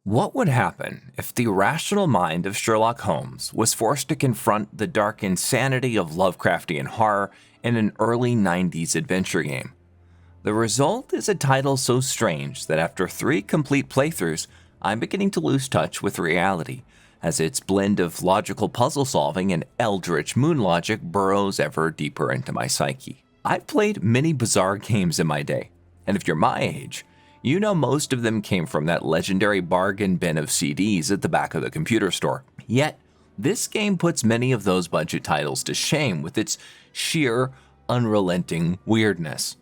What would happen if the rational mind of Sherlock Holmes was forced to confront the dark insanity of Lovecraftian horror in an early 90s adventure game? The result is a title so strange that after 3 complete playthroughs, I'm beginning to lose touch with reality, as its blend of logical puzzle solving and eldritch moon logic burrows ever deeper into my psyche. I've played many bizarre games in my day, and if you're my age, you know most of them came from that legendary bargain bin of CDs at the back of the computer store. Yet, this game puts many of those budget titles to shame with its sheer, unrelenting weirdness.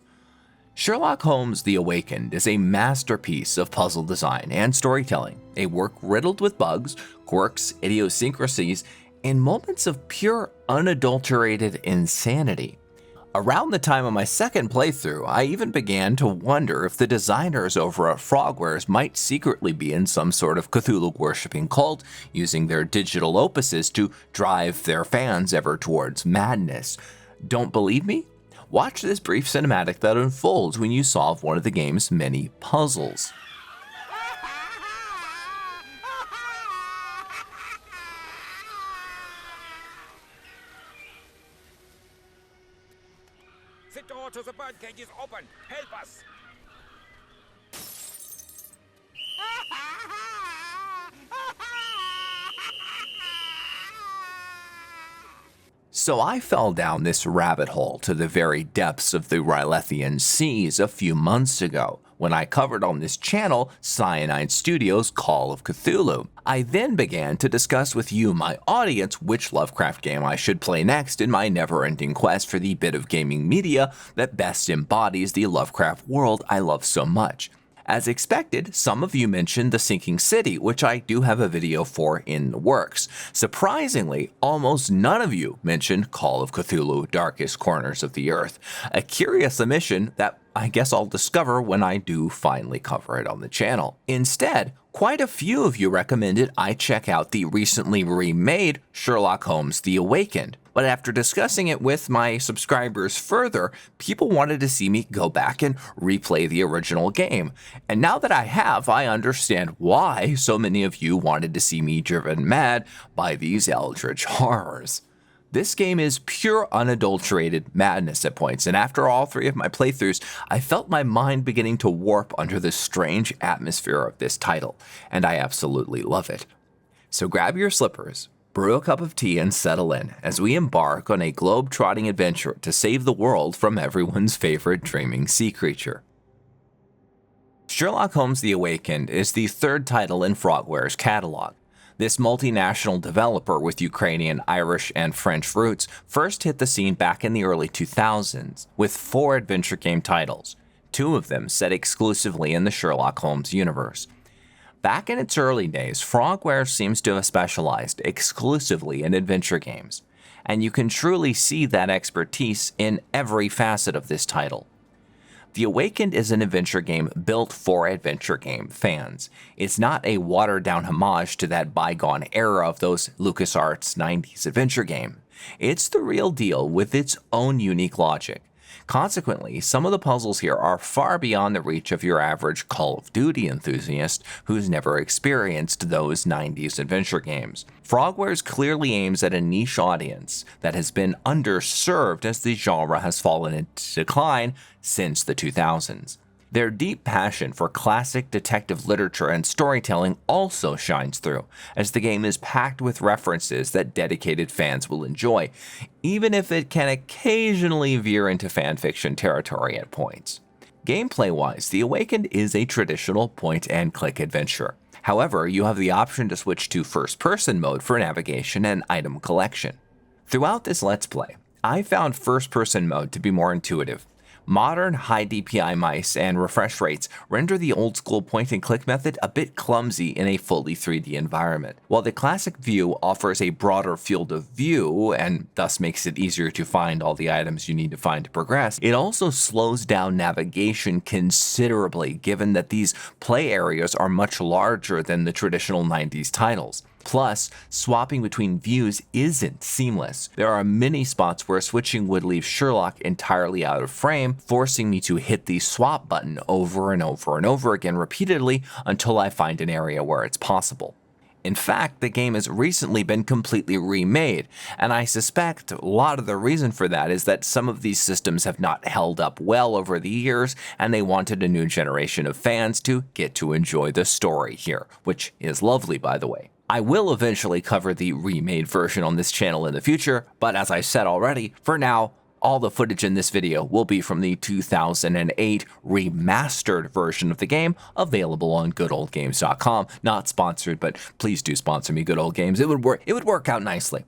Sherlock Holmes: The Awakened is a masterpiece of puzzle design and storytelling, a work riddled with bugs, quirks, idiosyncrasies, and moments of pure, unadulterated insanity. Around the time of my second playthrough, I even began to wonder if the designers over at Frogwares might secretly be in some sort of Cthulhu-worshipping cult, using their digital opuses to drive their fans ever towards madness. Don't believe me? Watch this brief cinematic that unfolds when you solve one of the game's many puzzles. The door to the birdcage is open. Help us. So I fell down this rabbit hole to the very depths of the Rylethian seas a few months ago, when I covered on this channel Cyanide Studios' Call of Cthulhu. I then began to discuss with you, my audience, which Lovecraft game I should play next in my never-ending quest for the bit of gaming media that best embodies the Lovecraft world I love so much. As expected, some of you mentioned The Sinking City, which I do have a video for in the works. Surprisingly, almost none of you mentioned Call of Cthulhu: Darkest Corners of the Earth, a curious omission that I guess I'll discover when I do finally cover it on the channel. Instead, quite a few of you recommended I check out the recently remade Sherlock Holmes: The Awakened. But after discussing it with my subscribers further, people wanted to see me go back and replay the original game. And now that I have, I understand why so many of you wanted to see me driven mad by these eldritch horrors. This game is pure unadulterated madness at points, and after all 3 of my playthroughs, I felt my mind beginning to warp under the strange atmosphere of this title, and I absolutely love it. So grab your slippers, brew a cup of tea, and settle in as we embark on a globe-trotting adventure to save the world from everyone's favorite dreaming sea creature. Sherlock Holmes: The Awakened is the 3rd title in Frogwares' catalog. This multinational developer with Ukrainian, Irish, and French roots first hit the scene back in the early 2000s with 4 adventure game titles, 2 of them set exclusively in the Sherlock Holmes universe. Back in its early days, Frogwares seems to have specialized exclusively in adventure games, and you can truly see that expertise in every facet of this title. The Awakened is an adventure game built for adventure game fans. It's not a watered-down homage to that bygone era of those LucasArts 90s adventure game. It's the real deal with its own unique logic. Consequently, some of the puzzles here are far beyond the reach of your average Call of Duty enthusiast who's never experienced those 90s adventure games. Frogwares clearly aims at a niche audience that has been underserved as the genre has fallen into decline since the 2000s. Their deep passion for classic detective literature and storytelling also shines through, as the game is packed with references that dedicated fans will enjoy, even if it can occasionally veer into fanfiction territory at points. Gameplay-wise, The Awakened is a traditional point-and-click adventure. However, you have the option to switch to first-person mode for navigation and item collection. Throughout this Let's Play, I found first-person mode to be more intuitive. Modern high DPI mice and refresh rates render the old-school point-and-click method a bit clumsy in a fully 3D environment. While the classic view offers a broader field of view and thus makes it easier to find all the items you need to find to progress, it also slows down navigation considerably given that these play areas are much larger than the traditional 90s titles. Plus, swapping between views isn't seamless. There are many spots where switching would leave Sherlock entirely out of frame, forcing me to hit the swap button over and over and over again repeatedly until I find an area where it's possible. In fact, the game has recently been completely remade, and I suspect a lot of the reason for that is that some of these systems have not held up well over the years, and they wanted a new generation of fans to get to enjoy the story here, which is lovely, by the way. I will eventually cover the remade version on this channel in the future, but as I said already, for now, all the footage in this video will be from the 2008 remastered version of the game, available on goodoldgames.com. Not sponsored, but please do sponsor me, Good Old Games. It would work out nicely.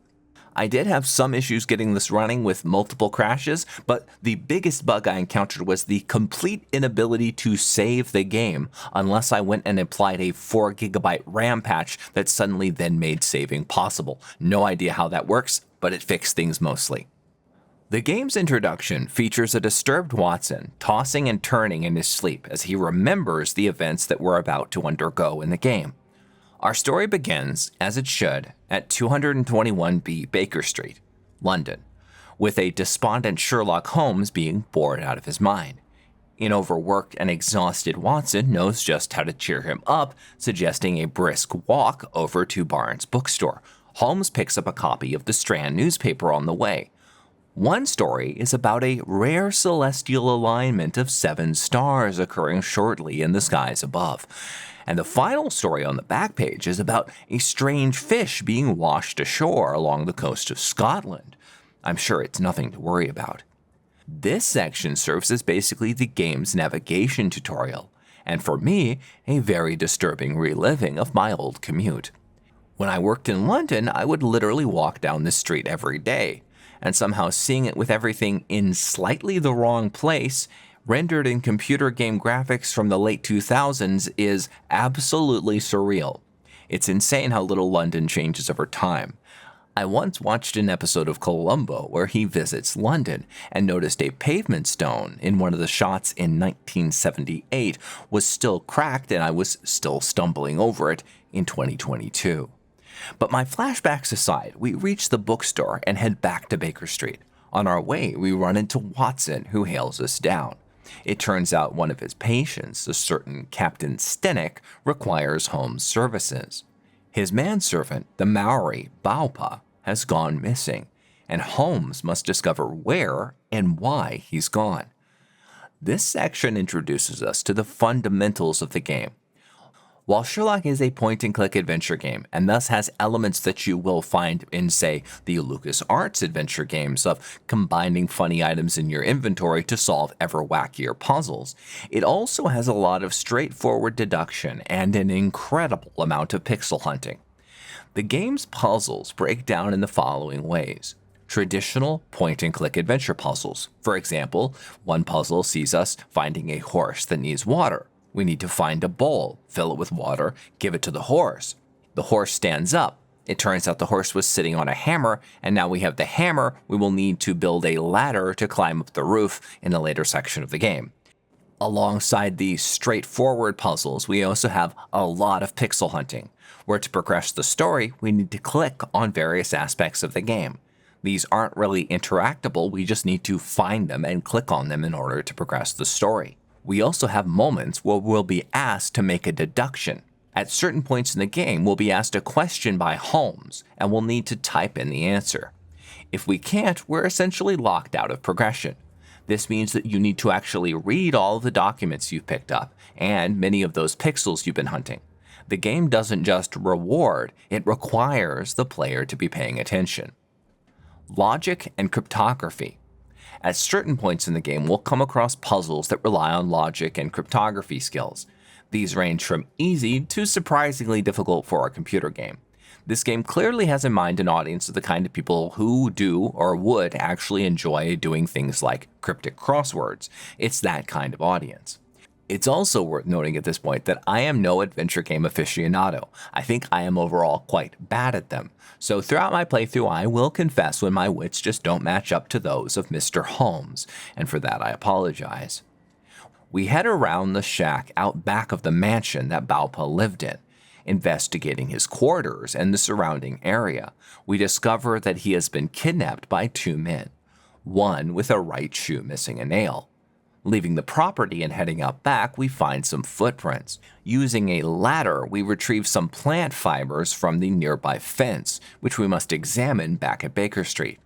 I did have some issues getting this running with multiple crashes, but the biggest bug I encountered was the complete inability to save the game unless I went and applied a 4GB RAM patch that suddenly then made saving possible. No idea how that works, but it fixed things mostly. The game's introduction features a disturbed Watson tossing and turning in his sleep as he remembers the events that we're about to undergo in the game. Our story begins, as it should, at 221B Baker Street, London, with a despondent Sherlock Holmes being bored out of his mind. An overworked and exhausted Watson knows just how to cheer him up, suggesting a brisk walk over to Barnes' bookstore. Holmes picks up a copy of the Strand newspaper on the way. One story is about a rare celestial alignment of 7 stars occurring shortly in the skies above. And the final story on the back page is about a strange fish being washed ashore along the coast of Scotland. I'm sure it's nothing to worry about. This section serves as basically the game's navigation tutorial, and for me, a very disturbing reliving of my old commute. When I worked in London, I would literally walk down this street every day, and somehow seeing it with everything in slightly the wrong place, rendered in computer game graphics from the late 2000s, is absolutely surreal. It's insane how little London changes over time. I once watched an episode of Columbo where he visits London and noticed a pavement stone in one of the shots in 1978 was still cracked, and I was still stumbling over it in 2022. But my flashbacks aside, we reach the bookstore and head back to Baker Street. On our way, we run into Watson, who hails us down. It turns out one of his patients, a certain Captain Stenick, requires Holmes' services. His manservant, the Maori Baupa, has gone missing, and Holmes must discover where and why he's gone. This section introduces us to the fundamentals of the game. While Sherlock is a point-and-click adventure game, and thus has elements that you will find in, say, the LucasArts adventure games of combining funny items in your inventory to solve ever wackier puzzles, it also has a lot of straightforward deduction and an incredible amount of pixel hunting. The game's puzzles break down in the following ways. Traditional point-and-click adventure puzzles. For example, one puzzle sees us finding a horse that needs water. We need to find a bowl, fill it with water, give it to the horse. The horse stands up. It turns out the horse was sitting on a hammer, and now we have the hammer. We will need to build a ladder to climb up the roof in a later section of the game. Alongside these straightforward puzzles, we also have a lot of pixel hunting, where to progress the story, we need to click on various aspects of the game. These aren't really interactable, we just need to find them and click on them in order to progress the story. We also have moments where we'll be asked to make a deduction. At certain points in the game, we'll be asked a question by Holmes, and we'll need to type in the answer. If we can't, we're essentially locked out of progression. This means that you need to actually read all of the documents you've picked up, and many of those pixels you've been hunting. The game doesn't just reward, it requires the player to be paying attention. Logic and cryptography. At certain points in the game, we'll come across puzzles that rely on logic and cryptography skills. These range from easy to surprisingly difficult for a computer game. This game clearly has in mind an audience of the kind of people who do or would actually enjoy doing things like cryptic crosswords. It's that kind of audience. It's also worth noting at this point that I am no adventure game aficionado. I think I am overall quite bad at them. So throughout my playthrough, I will confess when my wits just don't match up to those of Mr. Holmes, and for that I apologize. We head around the shack out back of the mansion that Baupa lived in. Investigating his quarters and the surrounding area, we discover that he has been kidnapped by two men, one with a right shoe missing a nail. Leaving the property and heading out back, we find some footprints. Using a ladder, we retrieve some plant fibers from the nearby fence, which we must examine back at Baker Street.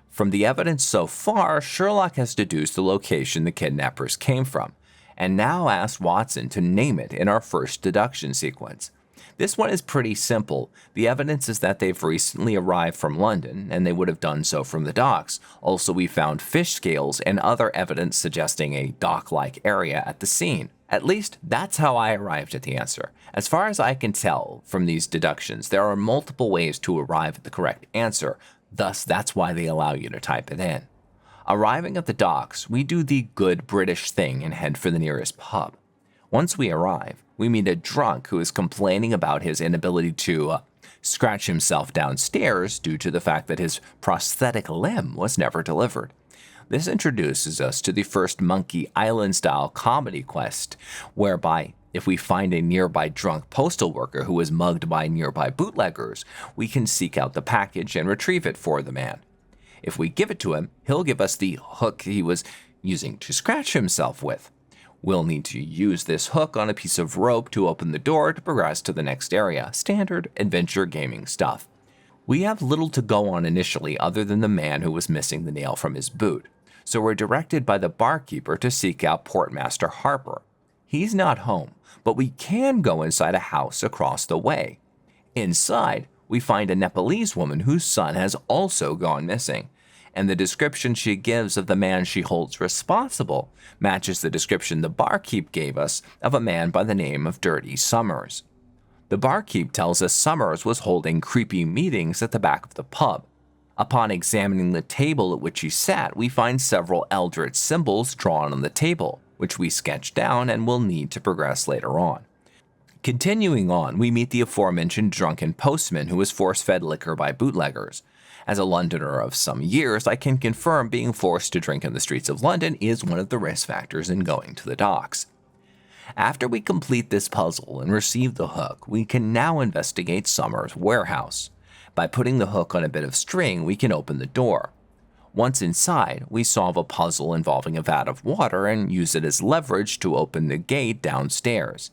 From the evidence so far, Sherlock has deduced the location the kidnappers came from, and now asks Watson to name it in our first deduction sequence. This one is pretty simple. The evidence is that they've recently arrived from London, and they would have done so from the docks. Also, we found fish scales and other evidence suggesting a dock-like area at the scene. At least, that's how I arrived at the answer. As far as I can tell from these deductions, there are multiple ways to arrive at the correct answer, thus that's why they allow you to type it in. Arriving at the docks, we do the good British thing and head for the nearest pub. Once we arrive, we meet a drunk who is complaining about his inability to scratch himself downstairs due to the fact that his prosthetic limb was never delivered. This introduces us to the first Monkey Island-style comedy quest, whereby if we find a nearby drunk postal worker who is mugged by nearby bootleggers, we can seek out the package and retrieve it for the man. If we give it to him, he'll give us the hook he was using to scratch himself with. We'll need to use this hook on a piece of rope to open the door to progress to the next area. Standard adventure gaming stuff. We have little to go on initially other than the man who was missing the nail from his boot, so we're directed by the barkeeper to seek out Portmaster Harper. He's not home, but we can go inside a house across the way. Inside, we find a Nepalese woman whose son has also gone missing, and the description she gives of the man she holds responsible matches the description the barkeep gave us of a man by the name of Dirty Summers. The barkeep tells us Summers was holding creepy meetings at the back of the pub. Upon examining the table at which he sat, we find several eldritch symbols drawn on the table, which we sketch down and will need to progress later on. Continuing on, we meet the aforementioned drunken postman who was force-fed liquor by bootleggers. As a Londoner of some years, I can confirm being forced to drink in the streets of London is one of the risk factors in going to the docks. After we complete this puzzle and receive the hook, we can now investigate Summers' warehouse. By putting the hook on a bit of string, we can open the door. Once inside, we solve a puzzle involving a vat of water and use it as leverage to open the gate downstairs.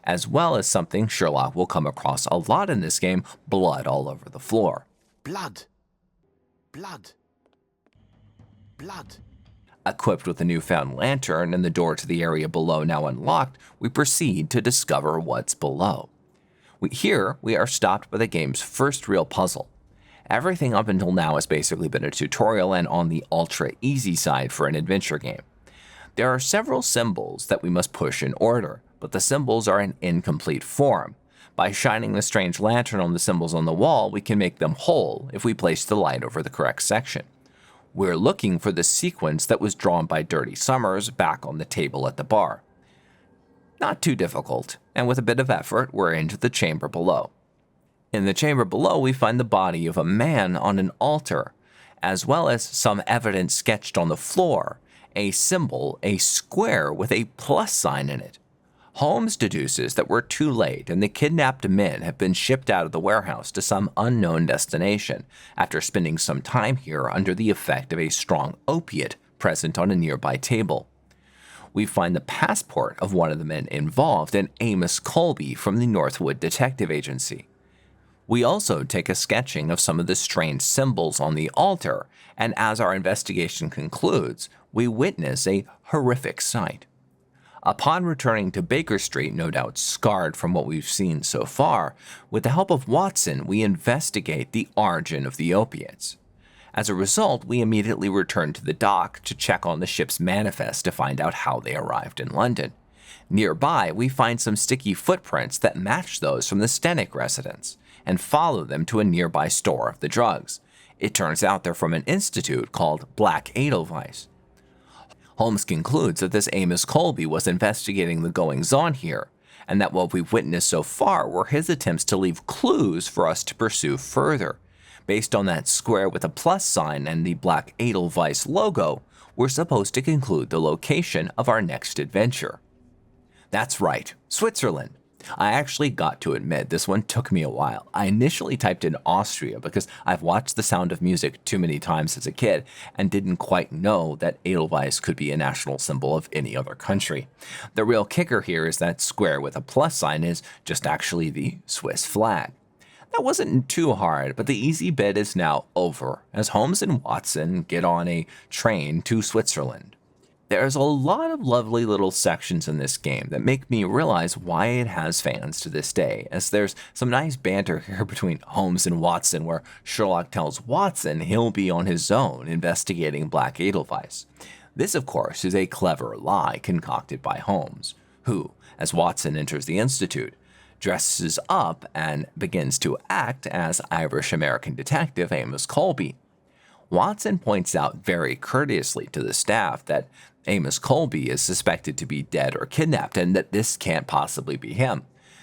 As well as something Sherlock will come across a lot in this game, blood all over the floor. Blood. Blood. Blood. Equipped with a newfound lantern and the door to the area below now unlocked, we proceed to discover what's below. Here, we are stopped by the game's first real puzzle. Everything up until now has basically been a tutorial and on the ultra easy side for an adventure game. There are several symbols that we must push in order, but the symbols are in incomplete form. By shining the strange lantern on the symbols on the wall, we can make them whole if we place the light over the correct section. We're looking for the sequence that was drawn by Dirty Summers back on the table at the bar. Not too difficult, and with a bit of effort, we're into the chamber below. In the chamber below, we find the body of a man on an altar, as well as some evidence sketched on the floor, a symbol, a square with a plus sign in it. Holmes deduces that we're too late and the kidnapped men have been shipped out of the warehouse to some unknown destination after spending some time here under the effect of a strong opiate present on a nearby table. We find the passport of one of the men involved, an Amos Colby from the Northwood Detective Agency. We also take a sketching of some of the strange symbols on the altar, and as our investigation concludes, we witness a horrific sight. Upon returning to Baker Street, no doubt scarred from what we've seen so far, with the help of Watson, we investigate the origin of the opiates. As a result, we immediately return to the dock to check on the ship's manifest to find out how they arrived in London. Nearby, we find some sticky footprints that match those from the Stenick residence, and follow them to a nearby store of the drugs. It turns out they're from an institute called Black Edelweiss. Holmes concludes that this Amos Colby was investigating the goings-on here, and that what we've witnessed so far were his attempts to leave clues for us to pursue further. Based on that square with a plus sign and the Black Edelweiss logo, we're supposed to conclude the location of our next adventure. That's right, Switzerland. I actually got to admit this one took me a while. I initially typed in Austria because I've watched The Sound of Music too many times as a kid and didn't quite know that Edelweiss could be a national symbol of any other country. The real kicker here is that square with a plus sign is just actually the Swiss flag. That wasn't too hard, but the easy bit is now over as Holmes and Watson get on a train to Switzerland. There's a lot of lovely little sections in this game that make me realize why it has fans to this day, as there's some nice banter here between Holmes and Watson where Sherlock tells Watson he'll be on his own investigating Black Edelweiss. This, of course, is a clever lie concocted by Holmes, who, as Watson enters the Institute, dresses up and begins to act as Irish-American detective Amos Colby. Watson points out very courteously to the staff that Amos Colby is suspected to be dead or kidnapped and that this can't possibly be him.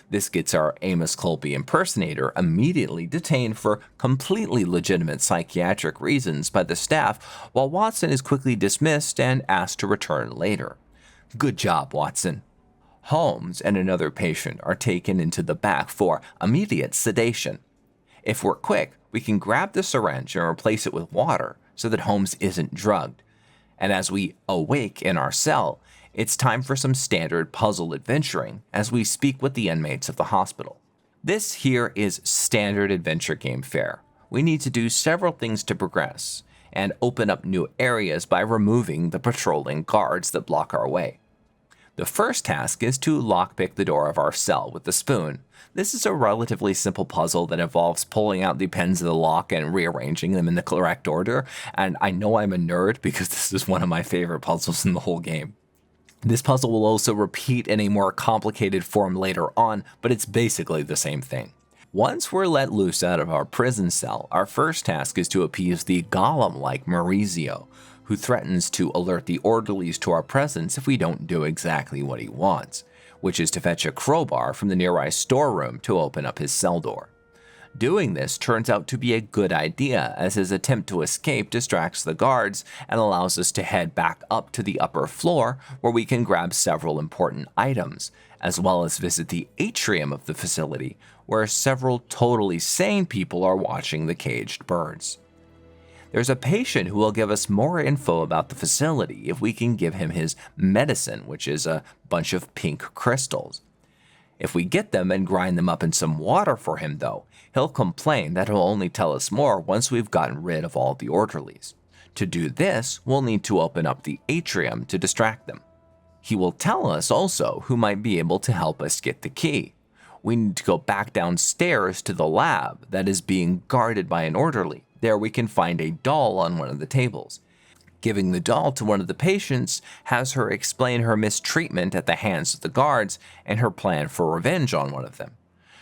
This gets our Amos Colby impersonator immediately detained for completely legitimate psychiatric reasons by the staff, while Watson is quickly dismissed and asked to return later. Good job, Watson. Holmes and another patient are taken into the back for immediate sedation. If we're quick, we can grab the syringe and replace it with water so that Holmes isn't drugged. And as we awake in our cell, it's time for some standard puzzle adventuring as we speak with the inmates of the hospital. This here is standard adventure game fare. We need to do several things to progress and open up new areas by removing the patrolling guards that block our way. The first task is to lockpick the door of our cell with the spoon. This is a relatively simple puzzle that involves pulling out the pins of the lock and rearranging them in the correct order, and I know I'm a nerd because this is one of my favorite puzzles in the whole game. This puzzle will also repeat in a more complicated form later on, but it's basically the same thing. Once we're let loose out of our prison cell, our first task is to appease the golem-like Maurizio, who threatens to alert the orderlies to our presence if we don't do exactly what he wants, which is to fetch a crowbar from the nearby storeroom to open up his cell door. Doing this turns out to be a good idea, as his attempt to escape distracts the guards and allows us to head back up to the upper floor where we can grab several important items, as well as visit the atrium of the facility where several totally sane people are watching the caged birds. There's a patient who will give us more info about the facility if we can give him his medicine, which is a bunch of pink crystals. If we get them and grind them up in some water for him, though, he'll complain that he'll only tell us more once we've gotten rid of all the orderlies. To do this, we'll need to open up the atrium to distract them. He will tell us also who might be able to help us get the key. We need to go back downstairs to the lab that is being guarded by an orderly. There we can find a doll on one of the tables. Giving the doll to one of the patients has her explain her mistreatment at the hands of the guards and her plan for revenge on one of them.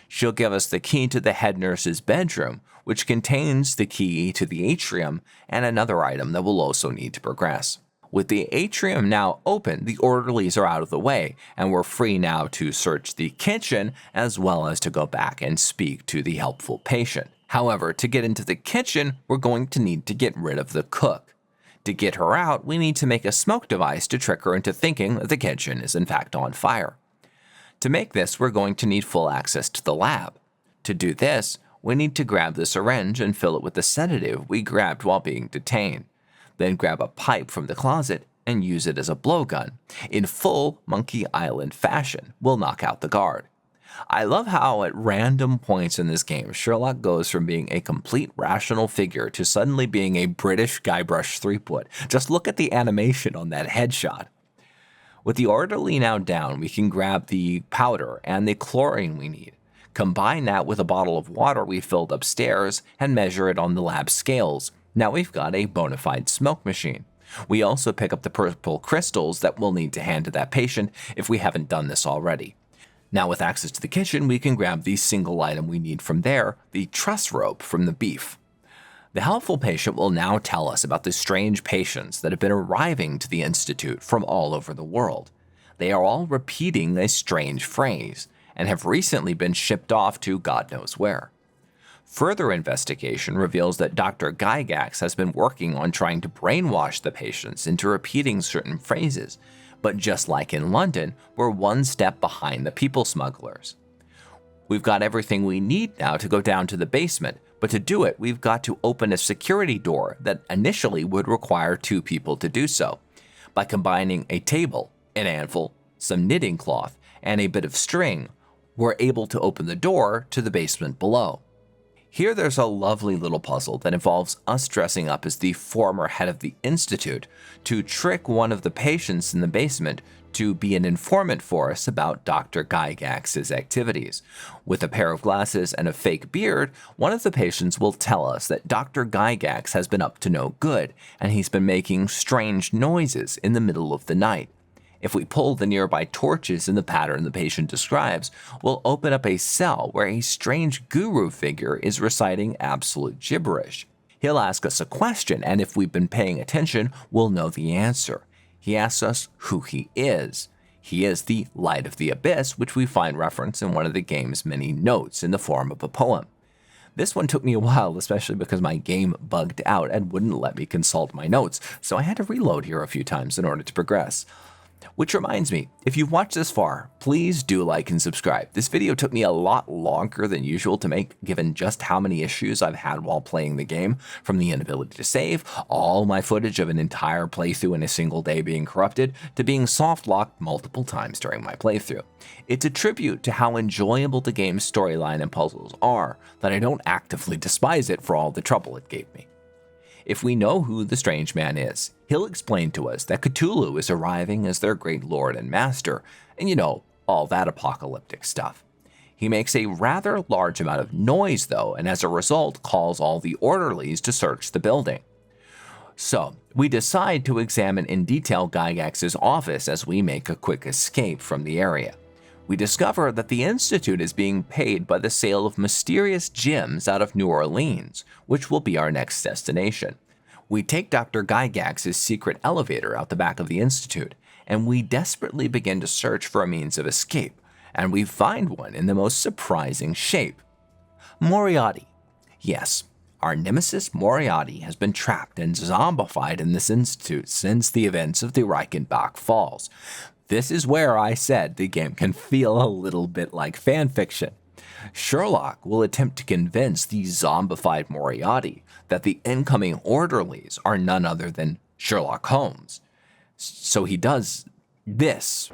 She'll give us the key to the head nurse's bedroom, which contains the key to the atrium and another item that we'll also need to progress. With the atrium now open, the orderlies are out of the way, and we're free now to search the kitchen as well as to go back and speak to the helpful patient. However, to get into the kitchen, we're going to need to get rid of the cook. To get her out, we need to make a smoke device to trick her into thinking that the kitchen is in fact on fire. To make this, we're going to need full access to the lab. To do this, we need to grab the syringe and fill it with the sedative we grabbed while being detained. Then grab a pipe from the closet and use it as a blowgun. In full Monkey Island fashion, we'll knock out the guard. I love how at random points in this game, Sherlock goes from being a complete rational figure to suddenly being a British Guybrush Threepwood. Just look at the animation on that headshot. With the orderly now down, we can grab the powder and the chlorine we need. Combine that with a bottle of water we filled upstairs and measure it on the lab scales. Now we've got a bona fide smoke machine. We also pick up the purple crystals that we'll need to hand to that patient if we haven't done this already. Now with access to the kitchen, we can grab the single item we need from there, the truss rope from the beef. The helpful patient will now tell us about the strange patients that have been arriving to the Institute from all over the world. They are all repeating a strange phrase and have recently been shipped off to God knows where. Further investigation reveals that Dr. Gygax has been working on trying to brainwash the patients into repeating certain phrases, but just like in London, we're one step behind the people smugglers. We've got everything we need now to go down to the basement, but to do it, we've got to open a security door that initially would require 2 people to do so. By combining a table, an anvil, some knitting cloth, and a bit of string, we're able to open the door to the basement below. Here there's a lovely little puzzle that involves us dressing up as the former head of the Institute to trick one of the patients in the basement to be an informant for us about Dr. Gygax's activities. With a pair of glasses and a fake beard, one of the patients will tell us that Dr. Gygax has been up to no good, and he's been making strange noises in the middle of the night. If we pull the nearby torches in the pattern the patient describes, we'll open up a cell where a strange guru figure is reciting absolute gibberish. He'll ask us a question, and if we've been paying attention, we'll know the answer. He asks us who he is. He is the Light of the Abyss, which we find referenced in one of the game's many notes in the form of a poem. This one took me a while, especially because my game bugged out and wouldn't let me consult my notes, so I had to reload here a few times in order to progress. Which reminds me, if you've watched this far, please do like and subscribe. This video took me a lot longer than usual to make, given just how many issues I've had while playing the game, from the inability to save, all my footage of an entire playthrough in a single day being corrupted, to being soft-locked multiple times during my playthrough. It's a tribute to how enjoyable the game's storyline and puzzles are, that I don't actively despise it for all the trouble it gave me. If we know who the strange man is, he'll explain to us that Cthulhu is arriving as their great lord and master, and all that apocalyptic stuff. He makes a rather large amount of noise though, and as a result calls all the orderlies to search the building. So, we decide to examine in detail Gygax's office as we make a quick escape from the area. We discover that the Institute is being paid by the sale of mysterious gems out of New Orleans, which will be our next destination. We take Dr. Gygax's secret elevator out the back of the Institute, and we desperately begin to search for a means of escape, and we find one in the most surprising shape. Moriarty. Yes, our nemesis Moriarty has been trapped and zombified in this Institute since the events of the Reichenbach Falls. This is where I said the game can feel a little bit like fanfiction. Sherlock will attempt to convince the zombified Moriarty that the incoming orderlies are none other than Sherlock Holmes. So he does this.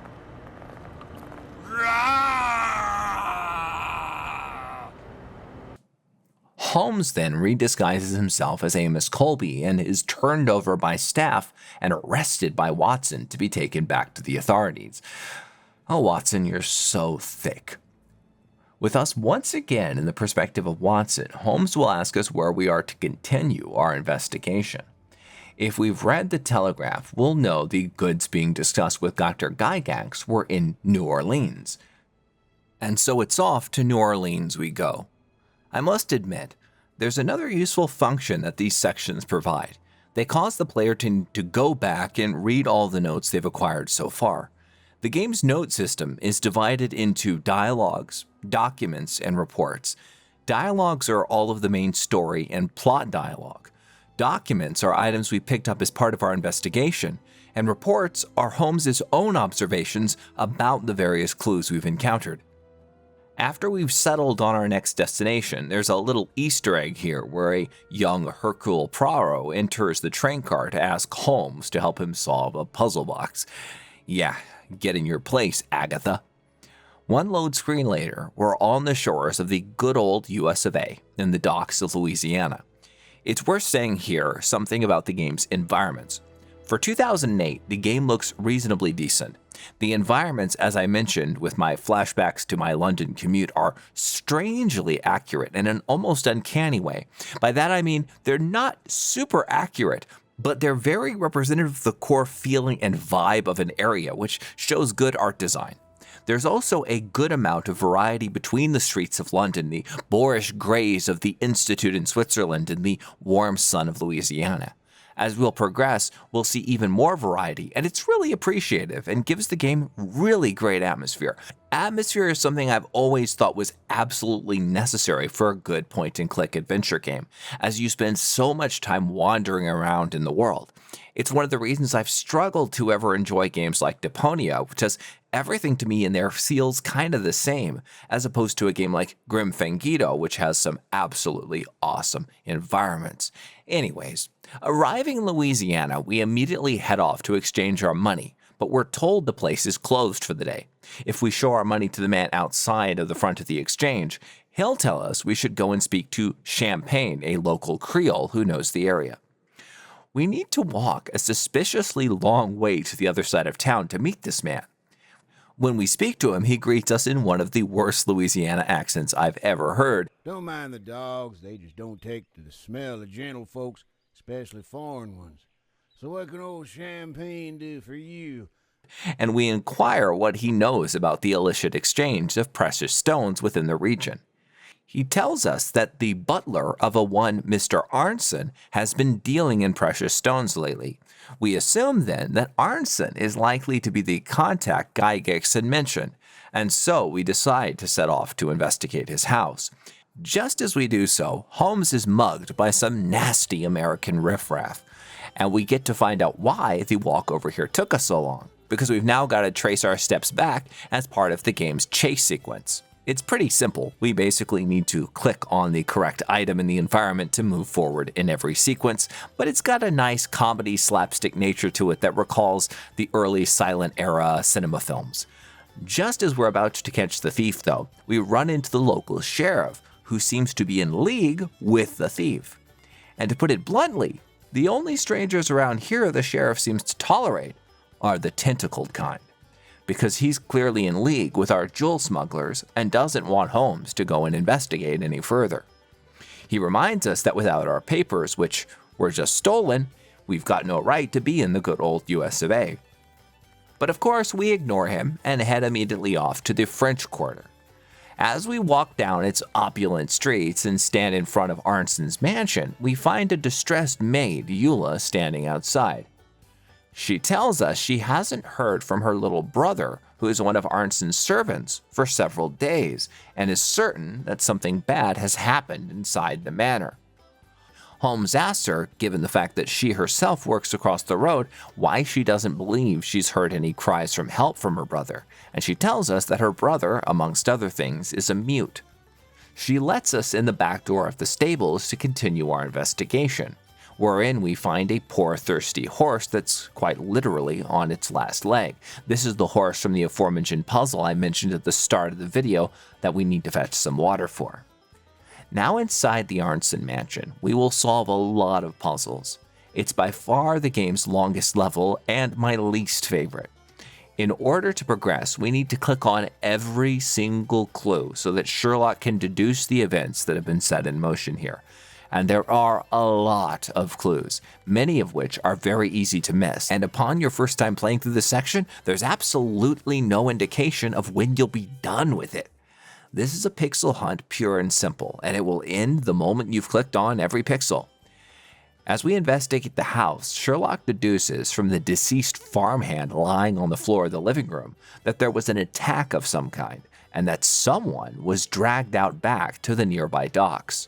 Holmes then redisguises himself as Amos Colby and is turned over by staff and arrested by Watson to be taken back to the authorities. Oh, Watson, you're so thick. With us once again in the perspective of Watson, Holmes will ask us where we are to continue our investigation. If we've read the Telegraph, we'll know the goods being discussed with Dr. Gygax were in New Orleans. And so it's off to New Orleans we go. I must admit, there's another useful function that these sections provide. They cause the player to go back and read all the notes they've acquired so far. The game's note system is divided into dialogues, documents, and reports. Dialogues are all of the main story and plot dialogue. Documents are items we picked up as part of our investigation, and reports are Holmes's own observations about the various clues we've encountered. After we've settled on our next destination, there's a little Easter egg here where a young Hercule Poirot enters the train car to ask Holmes to help him solve a puzzle box. Yeah, get in your place, Agatha. One load screen later, we're on the shores of the good old US of A in the docks of Louisiana. It's worth saying here something about the game's environments. For 2008, the game looks reasonably decent. The environments, as I mentioned with my flashbacks to my London commute, are strangely accurate in an almost uncanny way. By that I mean they're not super accurate, but they're very representative of the core feeling and vibe of an area, which shows good art design. There's also a good amount of variety between the streets of London, the boorish grays of the Institute in Switzerland, and the warm sun of Louisiana. As we'll progress, we'll see even more variety, and it's really appreciative and gives the game really great atmosphere. Atmosphere is something I've always thought was absolutely necessary for a good point-and-click adventure game, as you spend so much time wandering around in the world. It's one of the reasons I've struggled to ever enjoy games like Deponia, which has Everything to me in there feels kind of the same, as opposed to a game like Grim Fandango, which has some absolutely awesome environments. Anyways, arriving in Louisiana, we immediately head off to exchange our money, but we're told the place is closed for the day. If we show our money to the man outside of the front of the exchange, he'll tell us we should go and speak to Champagne, a local Creole who knows the area. We need to walk a suspiciously long way to the other side of town to meet this man. When we speak to him, he greets us in one of the worst Louisiana accents I've ever heard. Don't mind the dogs, they just don't take to the smell of gentle folks, especially foreign ones. So what can old Champagne do for you? And we inquire what he knows about the illicit exchange of precious stones within the region. He tells us that the butler of a one Mr. Arnson has been dealing in precious stones lately. We assume then that Arnson is likely to be the contact Guy Gix had mentioned, and so we decide to set off to investigate his house. Just as we do so, Holmes is mugged by some nasty American riffraff, and we get to find out why the walk over here took us so long, because we've now got to trace our steps back as part of the game's chase sequence. It's pretty simple. We basically need to click on the correct item in the environment to move forward in every sequence, but it's got a nice comedy slapstick nature to it that recalls the early silent era cinema films. Just as we're about to catch the thief, though, we run into the local sheriff, who seems to be in league with the thief. And to put it bluntly, the only strangers around here the sheriff seems to tolerate are the tentacled kind, because he's clearly in league with our jewel smugglers and doesn't want Holmes to go and investigate any further. He reminds us that without our papers, which were just stolen, we've got no right to be in the good old US of A. But of course, we ignore him and head immediately off to the French Quarter. As we walk down its opulent streets and stand in front of Arnson's mansion, we find a distressed maid, Eula, standing outside. She tells us she hasn't heard from her little brother, who is one of Arnson's servants, for several days, and is certain that something bad has happened inside the manor. Holmes asks her, given the fact that she herself works across the road, why she doesn't believe she's heard any cries for help from her brother, and she tells us that her brother, amongst other things, is a mute. She lets us in the back door of the stables to continue our investigation, wherein we find a poor, thirsty horse that's quite literally on its last leg. This is the horse from the aforementioned puzzle I mentioned at the start of the video that we need to fetch some water for. Now inside the Arnson mansion, we will solve a lot of puzzles. It's by far the game's longest level and my least favorite. In order to progress, we need to click on every single clue so that Sherlock can deduce the events that have been set in motion here. And there are a lot of clues, many of which are very easy to miss. And upon your first time playing through this section, there's absolutely no indication of when you'll be done with it. This is a pixel hunt, pure and simple, and it will end the moment you've clicked on every pixel. As we investigate the house, Sherlock deduces from the deceased farmhand lying on the floor of the living room that there was an attack of some kind, and that someone was dragged out back to the nearby docks.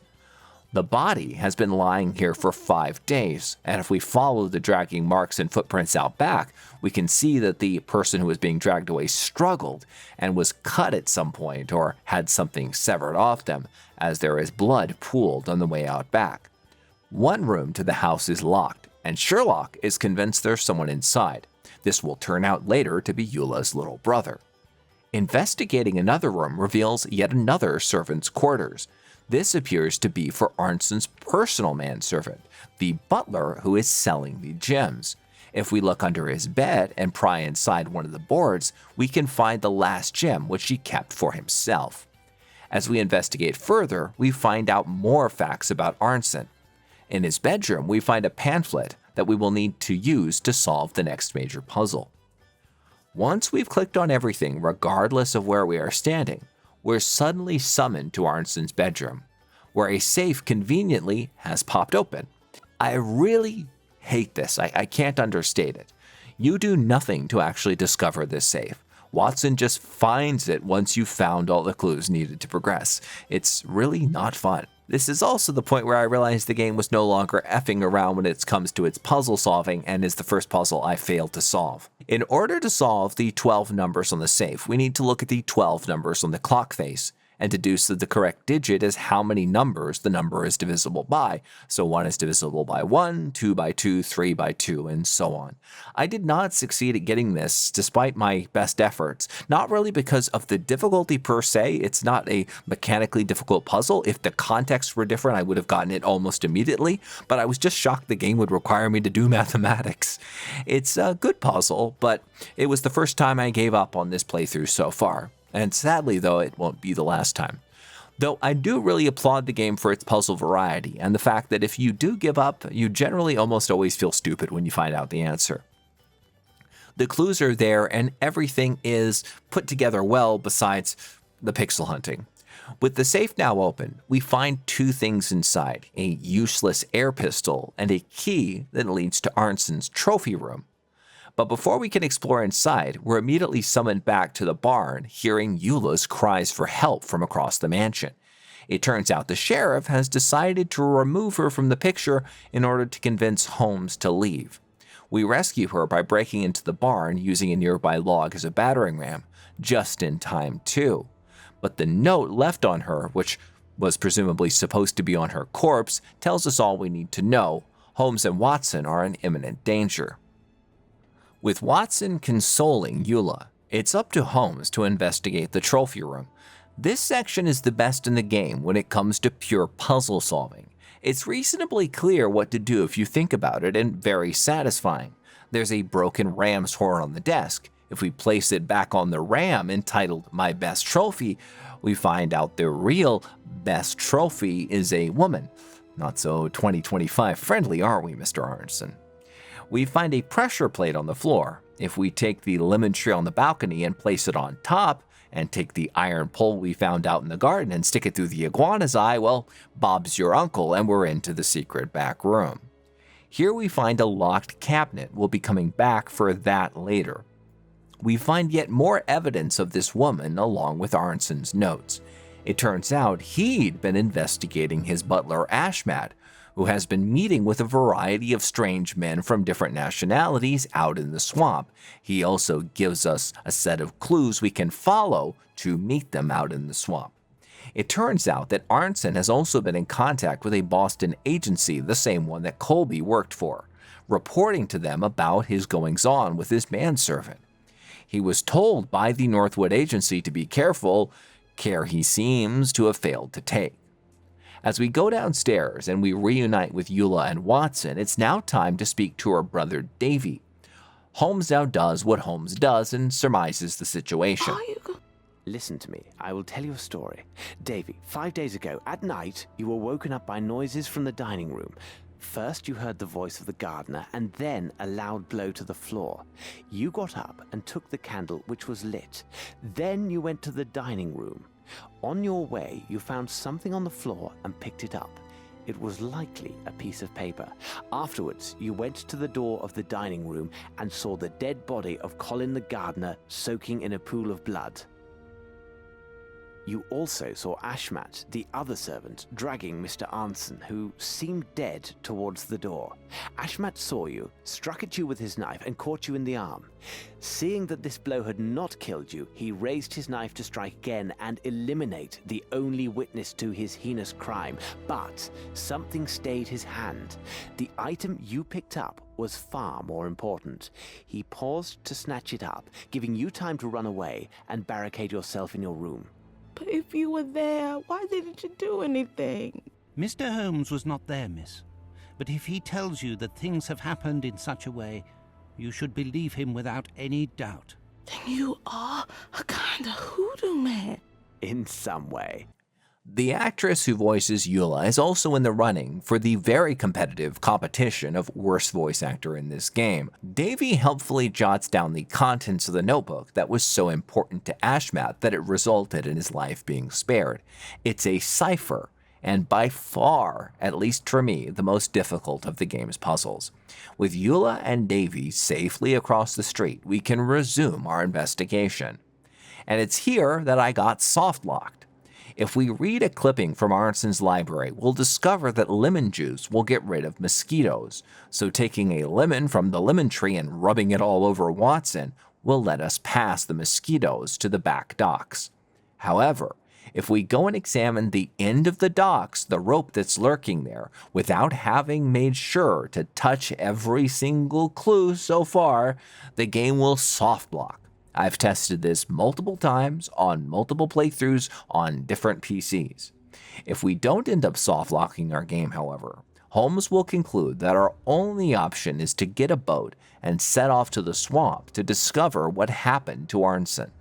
The body has been lying here for 5 days, and if we follow the dragging marks and footprints out back, we can see that the person who was being dragged away struggled and was cut at some point or had something severed off them, as there is blood pooled on the way out back. One room to the house is locked, and Sherlock is convinced there's someone inside. This will turn out later to be Eula's little brother. Investigating another room reveals yet another servant's quarters. This appears to be for Arnson's personal manservant, the butler who is selling the gems. If we look under his bed and pry inside one of the boards, we can find the last gem which he kept for himself. As we investigate further, we find out more facts about Arnson. In his bedroom, we find a pamphlet that we will need to use to solve the next major puzzle. Once we've clicked on everything, regardless of where we are standing, we're suddenly summoned to Arnson's bedroom, where a safe conveniently has popped open. I really hate this. I can't understate it. You do nothing to actually discover this safe. Watson just finds it once you've found all the clues needed to progress. It's really not fun. This is also the point where I realized the game was no longer effing around when it comes to its puzzle solving, and is the first puzzle I failed to solve. In order to solve the 12 numbers on the safe, we need to look at the 12 numbers on the clock face and deduce that the correct digit is how many numbers the number is divisible by. So 1 is divisible by 1, 2 by 2, 3 by 2, and so on. I did not succeed at getting this despite my best efforts, not really because of the difficulty per se. It's not a mechanically difficult puzzle. If the context were different, I would have gotten it almost immediately, but I was just shocked the game would require me to do mathematics. It's a good puzzle, but it was the first time I gave up on this playthrough so far. And sadly, though, it won't be the last time. Though I do really applaud the game for its puzzle variety, and the fact that if you do give up, you generally almost always feel stupid when you find out the answer. The clues are there, and everything is put together well besides the pixel hunting. With the safe now open, we find two things inside: a useless air pistol and a key that leads to Arnson's trophy room. But before we can explore inside, we're immediately summoned back to the barn, hearing Eula's cries for help from across the mansion. It turns out the sheriff has decided to remove her from the picture in order to convince Holmes to leave. We rescue her by breaking into the barn using a nearby log as a battering ram, just in time too. But the note left on her, which was presumably supposed to be on her corpse, tells us all we need to know. Holmes and Watson are in imminent danger. With Watson consoling Eula, it's up to Holmes to investigate the trophy room. This section is the best in the game when it comes to pure puzzle solving. It's reasonably clear what to do if you think about it, and very satisfying. There's a broken ram's horn on the desk. If we place it back on the ram entitled My Best Trophy, we find out the real best trophy is a woman. Not so 2025 friendly, are we, Mr. Arnson? We find a pressure plate on the floor. If we take the lemon tree on the balcony and place it on top, and take the iron pole we found out in the garden and stick it through the iguana's eye, well, Bob's your uncle, and we're into the secret back room. Here we find a locked cabinet. We'll be coming back for that later. We find yet more evidence of this woman along with Arnson's notes. It turns out he'd been investigating his butler Ashmat, who has been meeting with a variety of strange men from different nationalities out in the swamp. He also gives us a set of clues we can follow to meet them out in the swamp. It turns out that Arnson has also been in contact with a Boston agency, the same one that Colby worked for, reporting to them about his goings-on with his manservant. He was told by the Northwood agency to be careful, care he seems to have failed to take. As we go downstairs and we reunite with Eula and Watson, it's now time to speak to her brother Davy. Holmes now does what Holmes does and surmises the situation. Listen to me, I will tell you a story. Davy, 5 days ago, at night, you were woken up by noises from the dining room. First you heard the voice of the gardener, and then a loud blow to the floor. You got up and took the candle, which was lit. Then you went to the dining room. On your way, you found something on the floor and picked it up. It was likely a piece of paper. Afterwards, you went to the door of the dining room and saw the dead body of Colin the gardener soaking in a pool of blood. You also saw Ashmat, the other servant, dragging Mr. Arnson, who seemed dead, towards the door. Ashmat saw you, struck at you with his knife, and caught you in the arm. Seeing that this blow had not killed you, he raised his knife to strike again and eliminate the only witness to his heinous crime. But something stayed his hand. The item you picked up was far more important. He paused to snatch it up, giving you time to run away and barricade yourself in your room. But if you were there, why didn't you do anything? Mr. Holmes was not there, miss. But if he tells you that things have happened in such a way, you should believe him without any doubt. Then you are a kind of hoodoo man. In some way. The actress who voices Eula is also in the running for the very competitive competition of worst voice actor in this game. Davy helpfully jots down the contents of the notebook that was so important to Ashmat that it resulted in his life being spared. It's a cipher, and by far, at least for me, the most difficult of the game's puzzles. With Eula and Davy safely across the street, we can resume our investigation. And it's here that I got soft-locked. If we read a clipping from Arnson's library, we'll discover that lemon juice will get rid of mosquitoes, so taking a lemon from the lemon tree and rubbing it all over Watson will let us pass the mosquitoes to the back docks. However, if we go and examine the end of the docks, the rope that's lurking there, without having made sure to touch every single clue so far, the game will soft block. I've tested this multiple times on multiple playthroughs on different PCs. If we don't end up soft locking our game, however, Holmes will conclude that our only option is to get a boat and set off to the swamp to discover what happened to Arnson.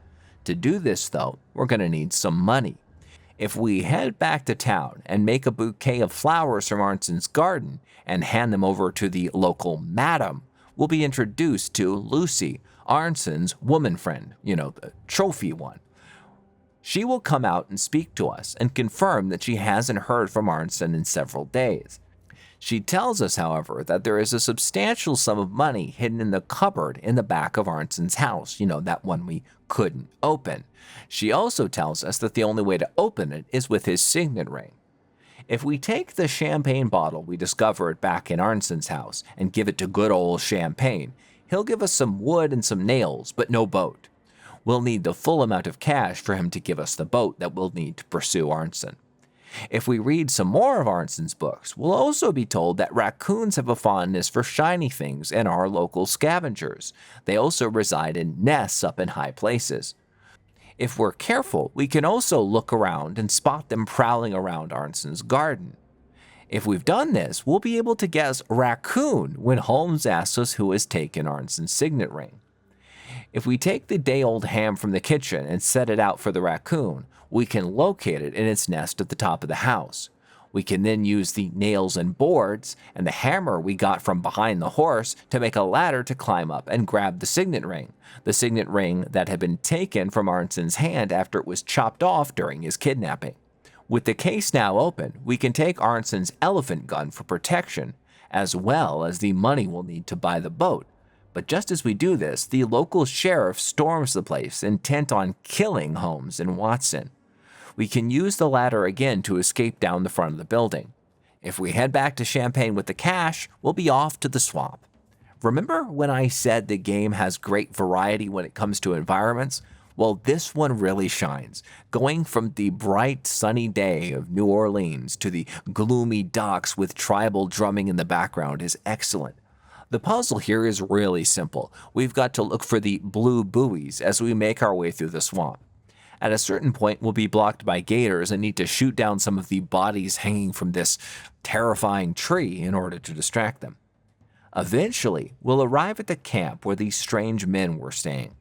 To do this, though, we're going to need some money. If we head back to town and make a bouquet of flowers from Arnson's garden and hand them over to the local madam, we'll be introduced to Lucy, Arnson's woman friend, the trophy one. She will come out and speak to us and confirm that she hasn't heard from Arnson in several days. She tells us, however, that there is a substantial sum of money hidden in the cupboard in the back of Arnson's house, that one we couldn't open. She also tells us that the only way to open it is with his signet ring. If we take the champagne bottle we discovered back in Arnson's house and give it to good old Champagne, he'll give us some wood and some nails, but no boat. We'll need the full amount of cash for him to give us the boat that we'll need to pursue Arnson. If we read some more of Arnson's books, we'll also be told that raccoons have a fondness for shiny things and are local scavengers. They also reside in nests up in high places. If we're careful, we can also look around and spot them prowling around Arnson's garden. If we've done this, we'll be able to guess raccoon when Holmes asks us who has taken Arnson's signet ring. If we take the day-old ham from the kitchen and set it out for the raccoon, we can locate it in its nest at the top of the house. We can then use the nails and boards and the hammer we got from behind the horse to make a ladder to climb up and grab the signet ring that had been taken from Arnson's hand after it was chopped off during his kidnapping. With the case now open, we can take Arnson's elephant gun for protection, as well as the money we'll need to buy the boat. But just as we do this, the local sheriff storms the place, intent on killing Holmes and Watson. We can use the ladder again to escape down the front of the building. If we head back to Champagne with the cash, we'll be off to the swamp. Remember when I said the game has great variety when it comes to environments? Well, this one really shines, going from the bright, sunny day of New Orleans to the gloomy docks with tribal drumming in the background is excellent. The puzzle here is really simple. We've got to look for the blue buoys as we make our way through the swamp. At a certain point, we'll be blocked by gators and need to shoot down some of the bodies hanging from this terrifying tree in order to distract them. Eventually, we'll arrive at the camp where these strange men were staying.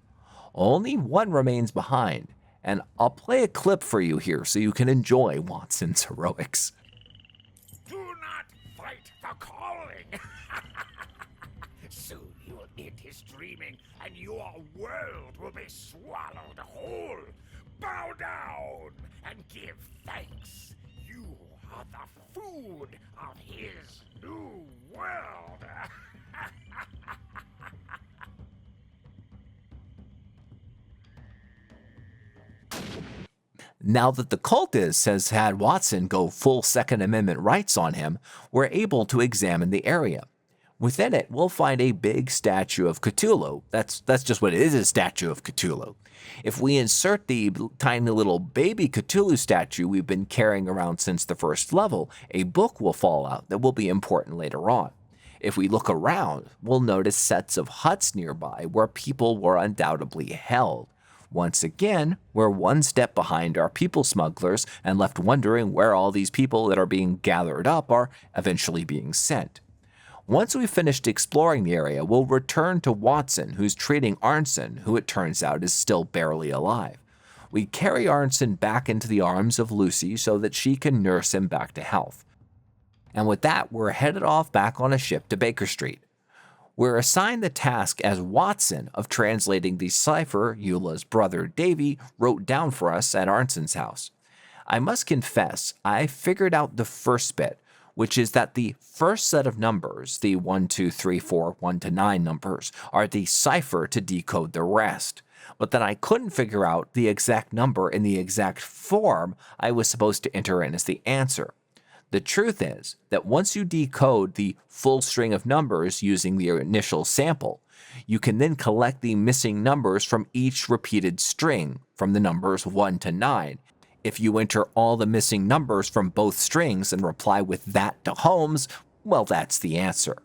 Only one remains behind, and I'll play a clip for you here so you can enjoy Watson's heroics. Do not fight the calling. Soon you will end his dreaming, and your world will be swallowed whole. Bow down and give thanks. You are the food of his new world. Now that the cultist has had Watson go full Second Amendment rights on him, we're able to examine the area. Within it, we'll find a big statue of Cthulhu. That's just what it is, a statue of Cthulhu. If we insert the tiny little baby Cthulhu statue we've been carrying around since the first level, a book will fall out that will be important later on. If we look around, we'll notice sets of huts nearby where people were undoubtedly held. Once again, we're one step behind our people smugglers and left wondering where all these people that are being gathered up are eventually being sent. Once we've finished exploring the area, we'll return to Watson, who's treating Arnson, who it turns out is still barely alive. We carry Arnson back into the arms of Lucy so that she can nurse him back to health. And with that, we're headed off back on a ship to Baker Street. We're assigned the task as Watson of translating the cipher Eula's brother Davy wrote down for us at Arnson's house. I must confess, I figured out the first bit, which is that the first set of numbers, the 1, 2, 3, 4, 1 to 9 numbers, are the cipher to decode the rest. but then I couldn't figure out the exact number in the exact form I was supposed to enter in as the answer. The truth is that once you decode the full string of numbers using the initial sample, you can then collect the missing numbers from each repeated string, from the numbers 1 to 9. If you enter all the missing numbers from both strings and reply with that to Holmes, well, that's the answer.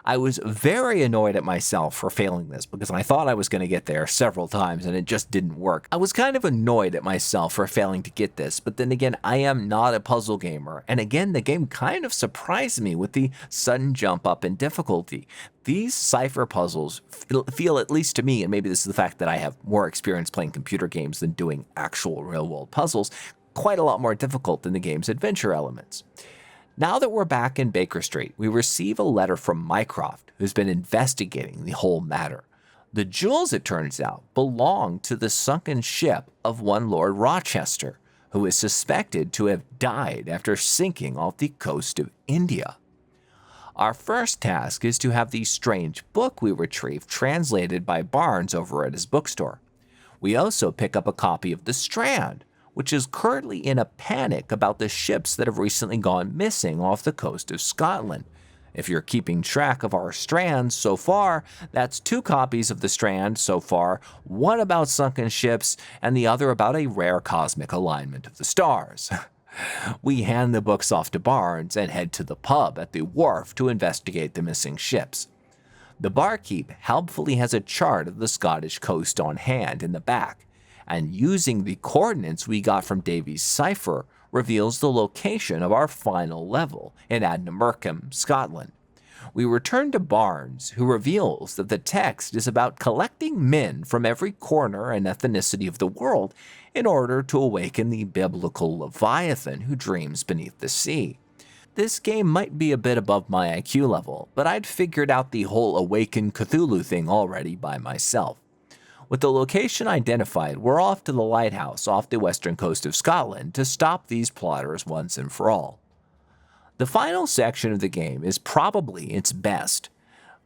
I was very annoyed at myself for failing this because I thought I was going to get there several times and it just didn't work. I was kind of annoyed at myself for failing to get this, but then again, I am not a puzzle gamer, and again, the game kind of surprised me with the sudden jump up in difficulty. These cipher puzzles feel, at least to me, and maybe this is the fact that I have more experience playing computer games than doing actual real-world puzzles, quite a lot more difficult than the game's adventure elements. Now that we're back in Baker Street, we receive a letter from Mycroft, who's been investigating the whole matter. The jewels, it turns out, belong to the sunken ship of one Lord Rochester, who is suspected to have died after sinking off the coast of India. Our first task is to have the strange book we retrieved translated by Barnes over at his bookstore. We also pick up a copy of The Strand, which is currently in a panic about the ships that have recently gone missing off the coast of Scotland. If you're keeping track of our strands so far, that's 2 copies of The Strand so far, one about sunken ships and the other about a rare cosmic alignment of the stars. We hand the books off to Barnes and head to the pub at the wharf to investigate the missing ships. The barkeep helpfully has a chart of the Scottish coast on hand in the back, and using the coordinates we got from Davy's cipher reveals the location of our final level in Adnamurcombe, Scotland. We return to Barnes, who reveals that the text is about collecting men from every corner and ethnicity of the world in order to awaken the biblical Leviathan who dreams beneath the sea. This game might be a bit above my IQ level, but I'd figured out the whole awaken Cthulhu thing already by myself. With the location identified, we're off to the lighthouse off the western coast of Scotland to stop these plotters once and for all. The final section of the game is probably its best.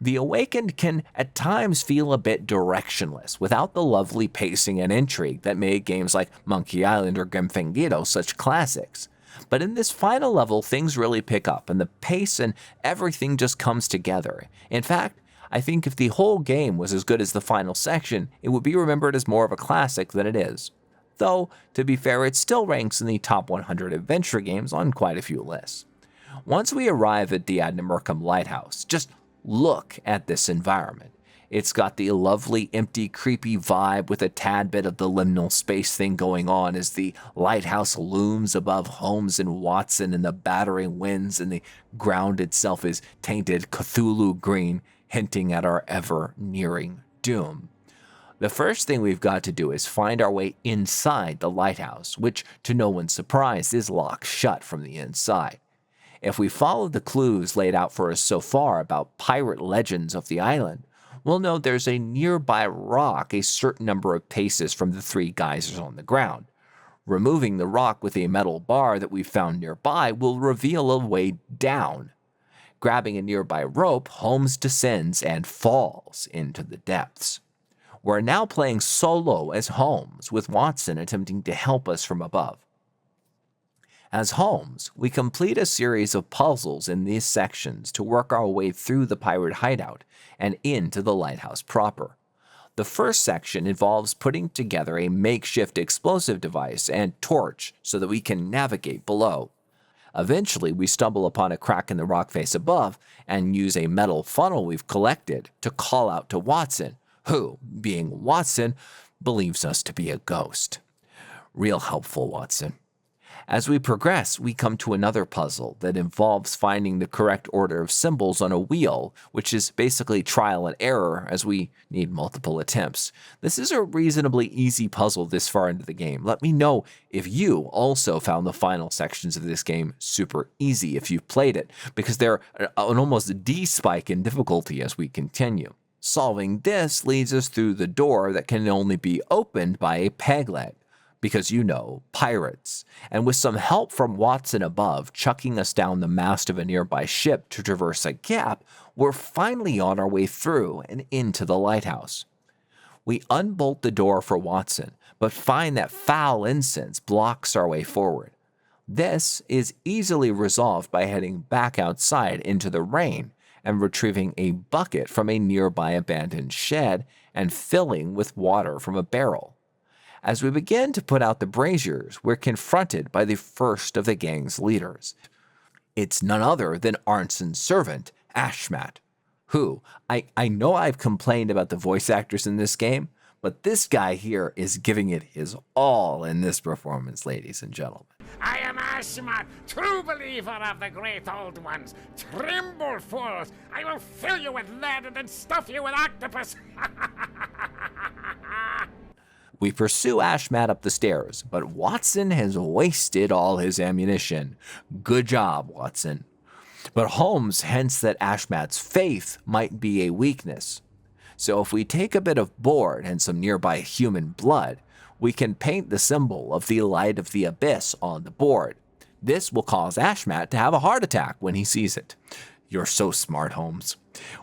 The Awakened can at times feel a bit directionless, without the lovely pacing and intrigue that made games like Monkey Island or Grimfingido such classics. But in this final level, things really pick up, and the pace and everything just comes together. In fact, I think if the whole game was as good as the final section, it would be remembered as more of a classic than it is. Though, to be fair, it still ranks in the top 100 adventure games on quite a few lists. Once we arrive at the Adnamurcombe Lighthouse, just look at this environment. It's got the lovely, empty, creepy vibe with a tad bit of the liminal space thing going on as the lighthouse looms above Holmes and Watson in the battering winds, and the ground itself is tainted Cthulhu green, hinting at our ever-nearing doom. The first thing we've got to do is find our way inside the lighthouse, which, to no one's surprise, is locked shut from the inside. If we follow the clues laid out for us so far about pirate legends of the island, we'll know there's a nearby rock a certain number of paces from the 3 geysers on the ground. Removing the rock with a metal bar that we found nearby will reveal a way down. Grabbing a nearby rope, Holmes descends and falls into the depths. We're now playing solo as Holmes, with Watson attempting to help us from above. As Holmes, we complete a series of puzzles in these sections to work our way through the pirate hideout and into the lighthouse proper. The first section involves putting together a makeshift explosive device and torch so that we can navigate below. Eventually, we stumble upon a crack in the rock face above and use a metal funnel we've collected to call out to Watson, who, being Watson, believes us to be a ghost. Real helpful, Watson. As we progress, we come to another puzzle that involves finding the correct order of symbols on a wheel, which is basically trial and error as we need multiple attempts. This is a reasonably easy puzzle this far into the game. Let me know if you also found the final sections of this game super easy if you've played it, because they're an almost D-spike in difficulty as we continue. Solving this leads us through the door that can only be opened by a peg leg. Because pirates, and with some help from Watson above chucking us down the mast of a nearby ship to traverse a gap, we're finally on our way through and into the lighthouse. We unbolt the door for Watson, but find that foul incense blocks our way forward. This is easily resolved by heading back outside into the rain and retrieving a bucket from a nearby abandoned shed and filling with water from a barrel. As we begin to put out the braziers, we're confronted by the first of the gang's leaders. It's none other than Arnson's servant, Ashmat, who, I know I've complained about the voice actors in this game, but this guy here is giving it his all in this performance, ladies and gentlemen. I am Ashmat, true believer of the great old ones. Tremble, fools! I will fill you with lead and then stuff you with octopus! We pursue Ashmat up the stairs, but Watson has wasted all his ammunition. Good job, Watson. But Holmes hints that Ashmat's faith might be a weakness. So if we take a bit of board and some nearby human blood, we can paint the symbol of the light of the abyss on the board. This will cause Ashmat to have a heart attack when he sees it. You're so smart, Holmes.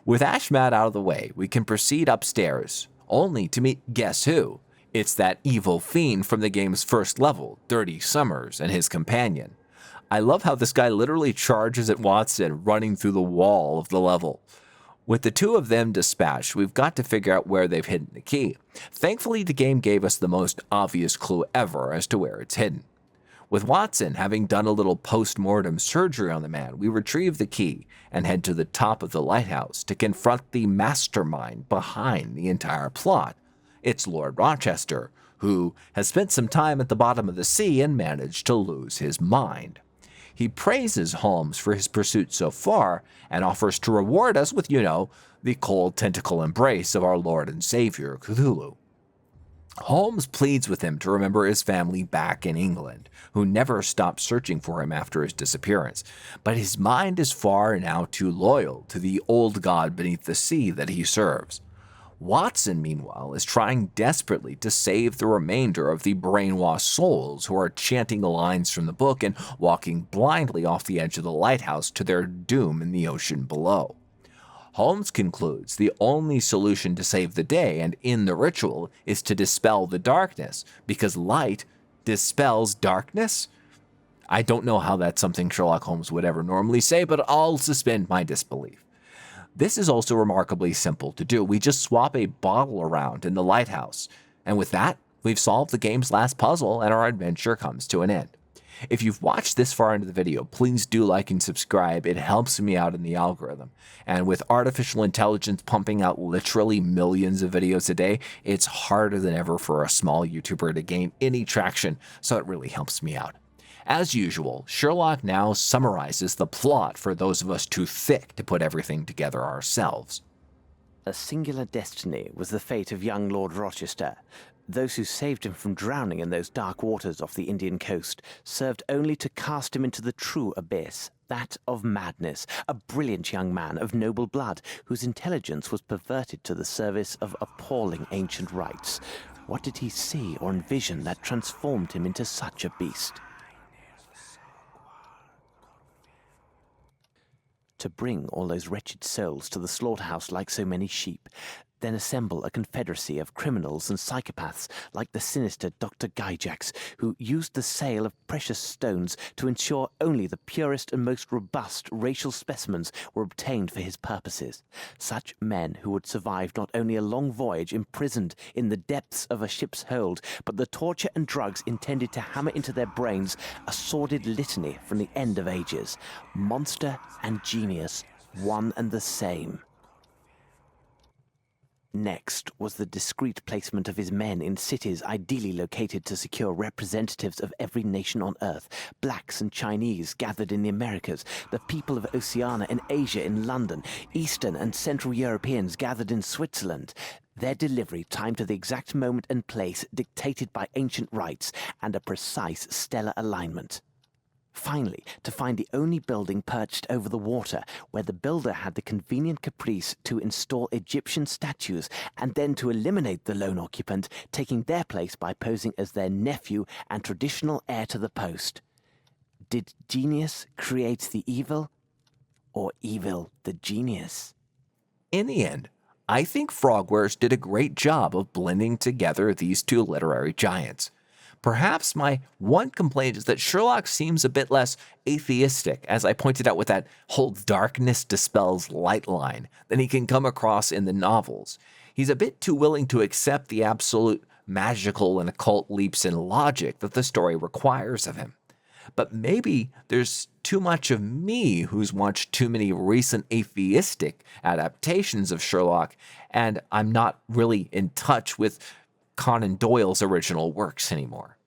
With Ashmat out of the way, we can proceed upstairs, only to meet guess who? It's that evil fiend from the game's first level, Dirty Summers, and his companion. I love how this guy literally charges at Watson running through the wall of the level. With the two of them dispatched, we've got to figure out where they've hidden the key. Thankfully, the game gave us the most obvious clue ever as to where it's hidden. With Watson having done a little post-mortem surgery on the man, we retrieve the key and head to the top of the lighthouse to confront the mastermind behind the entire plot. It's Lord Rochester, who has spent some time at the bottom of the sea and managed to lose his mind. He praises Holmes for his pursuit so far and offers to reward us with, the cold tentacle embrace of our Lord and Savior, Cthulhu. Holmes pleads with him to remember his family back in England, who never stopped searching for him after his disappearance, but his mind is far now too loyal to the old god beneath the sea that he serves. Watson, meanwhile, is trying desperately to save the remainder of the brainwashed souls who are chanting the lines from the book and walking blindly off the edge of the lighthouse to their doom in the ocean below. Holmes concludes the only solution to save the day and end the ritual is to dispel the darkness, because light dispels darkness? I don't know how that's something Sherlock Holmes would ever normally say, but I'll suspend my disbelief. This is also remarkably simple to do. We just swap a bottle around in the lighthouse, and with that, we've solved the game's last puzzle and our adventure comes to an end. If you've watched this far into the video, please do like and subscribe. It helps me out in the algorithm. And with artificial intelligence pumping out literally millions of videos a day, it's harder than ever for a small YouTuber to gain any traction, so it really helps me out. As usual, Sherlock now summarizes the plot for those of us too thick to put everything together ourselves. A singular destiny was the fate of young Lord Rochester. Those who saved him from drowning in those dark waters off the Indian coast served only to cast him into the true abyss, that of madness, a brilliant young man of noble blood whose intelligence was perverted to the service of appalling ancient rites. What did he see or envision that transformed him into such a beast? To bring all those wretched souls to the slaughterhouse like so many sheep, then assemble a confederacy of criminals and psychopaths like the sinister Dr. Gyjax, who used the sale of precious stones to ensure only the purest and most robust racial specimens were obtained for his purposes. Such men who would survive not only a long voyage imprisoned in the depths of a ship's hold, but the torture and drugs intended to hammer into their brains a sordid litany from the end of ages. Monster and genius, one and the same. Next was the discreet placement of his men in cities ideally located to secure representatives of every nation on Earth. Blacks and Chinese gathered in the Americas, the people of Oceania and Asia in London, Eastern and Central Europeans gathered in Switzerland. Their delivery timed to the exact moment and place dictated by ancient rites and a precise stellar alignment. Finally, to find the only building perched over the water, where the builder had the convenient caprice to install Egyptian statues, and then to eliminate the lone occupant, taking their place by posing as their nephew and traditional heir to the post. Did genius create the evil, or evil the genius? In the end, I think Frogwares did a great job of blending together these two literary giants. Perhaps my one complaint is that Sherlock seems a bit less atheistic, as I pointed out with that whole darkness dispels light line, than he can come across in the novels. He's a bit too willing to accept the absolute magical and occult leaps in logic that the story requires of him. But maybe there's too much of me who's watched too many recent atheistic adaptations of Sherlock, and I'm not really in touch with Conan Doyle's original works anymore.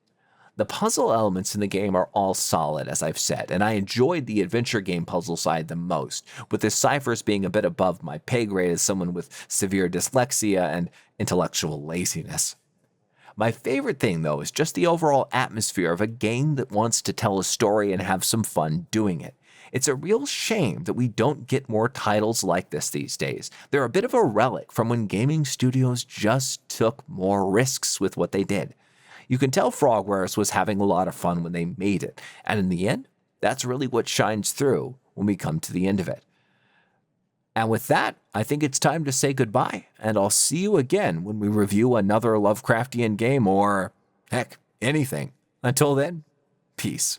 The puzzle elements in the game are all solid, as I've said, and I enjoyed the adventure game puzzle side the most, with the ciphers being a bit above my pay grade as someone with severe dyslexia and intellectual laziness. My favorite thing, though, is just the overall atmosphere of a game that wants to tell a story and have some fun doing it. It's a real shame that we don't get more titles like this these days. They're a bit of a relic from when gaming studios just took more risks with what they did. You can tell Frogwares was having a lot of fun when they made it, and in the end, that's really what shines through when we come to the end of it. And with that, I think it's time to say goodbye, and I'll see you again when we review another Lovecraftian game or, heck, anything. Until then, peace.